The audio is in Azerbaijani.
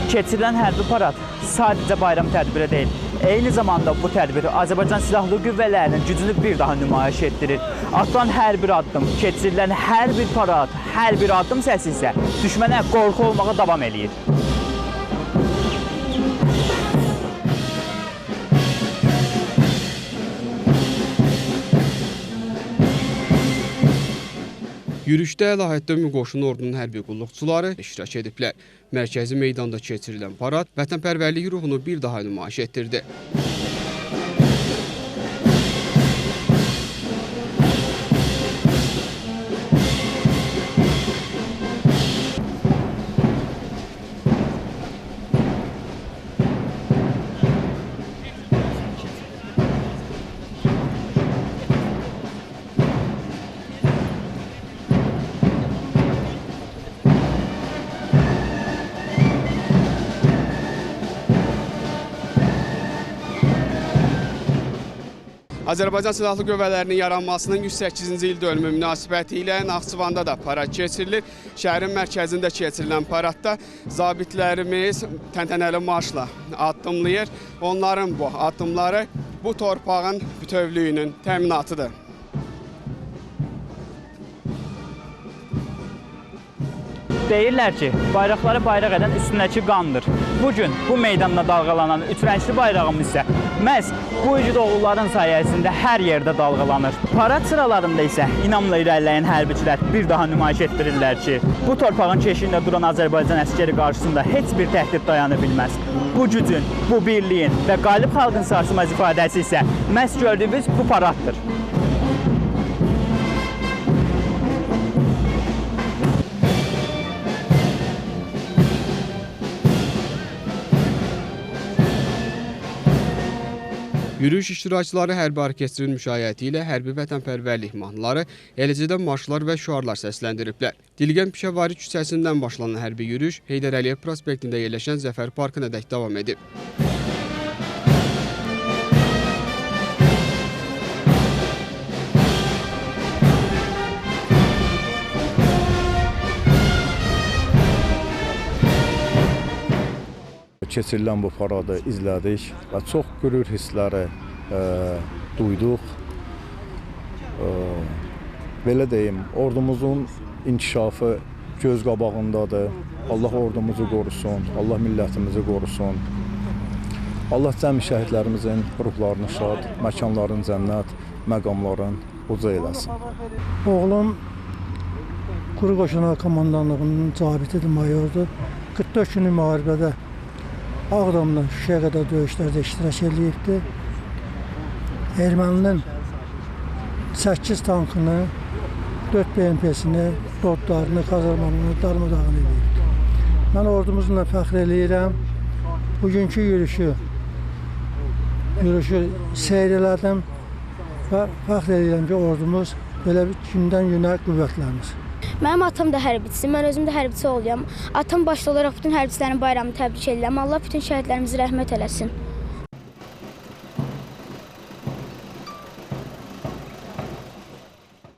Keçirilən hərbi parad sadəcə bayram tədbiri deyil. Eyni zamanda bu tədbir Azərbaycan Silahlı Qüvvələrinin gücünü bir daha nümayiş etdirir. Atılan hər bir addım, keçirilən hər bir parad, hər bir addım səsi isə düşmənə qorxu olmağa davam eləyir. Yürüşdə əlahəddin ümumi qoşunu ordunun hərbi qulluqçuları iştirak ediblər. Mərkəzi meydanda keçirilən parad vətənpərvərlik ruhunu bir daha nümayiş etdirdi. Azərbaycan Silahlı Qüvvələrinin yaranmasının 108-ci il dönümü münasibəti ilə Naxçıvanda da parad keçirilir. Şəhərin mərkəzində keçirilən paradda zabitlərimiz təntənəli marşla addımlayır. Onların bu addımları bu torpağın bütövlüyünün təminatıdır. Deyirlər ki, bayraqları bayraq edən üstündəki qandır. Bugün bu meydanda dalğalanan üç rəngli bayrağımız isə məhz bu igid oğulların sayəsində hər yerdə dalğalanır. Parad sıralarında isə inamla irəliləyən hərbiçilər bir daha nümayiş etdirirlər ki, bu torpağın keşiyində duran Azərbaycan əskəri qarşısında heç bir təhdid dayana bilməz. Bu gücün, bu birliyin və qalib xalqın sarsılmaz ifadəsi isə məhz gördüyümüz bu paraddır. Yürüyüş iştirakçıları hərbi orkestrin müşayiəti ilə hərbi vətənpərvərlik mahnıları, eləcə də marşlar və şüarlar səsləndiriblər. Dilgən Pişəvari küçəsindən başlanan hərbi yürüyüş Heydər Əliyev prospektində yerləşən Zəfər Parkına dək davam edib. Keçirilən bu paradı izlədik və çox qürur hissləri duyduq. Belə deyim, ordumuzun inkişafı göz qabağındadır. Allah ordumuzu qorusun, Allah millətimizi qorusun. Allah cəmi şəhidlərimizin ruhlarını şad, məkanların cənnət, məqamların uca eləsin. Oğlum Quru Qoşunlar Komandanlığının zabitidir, mayordur. 44 günlük müharibədə Ağdamda Şuşaya qədər döyüşlərdə iştirak edibdir. Erməninin 8 tankını, 4 BMP-sini, dodlarını, kazarmanını darmadağın edibdir. Mən ordumuzla fəxr eləyirəm. Bugünkü yürüyüşü seyr elədim və fəxr eləyirəm ki, ordumuz belə gündən günə qüvvətlənir. Mənim atam da hərbiçidir, mən özüm də hərbiçi olacağam. Atam başda olaraq bütün hərbiçilərin bayramını təbrik edirəm. Allah bütün şəhidlərimizi rəhmət eləsin.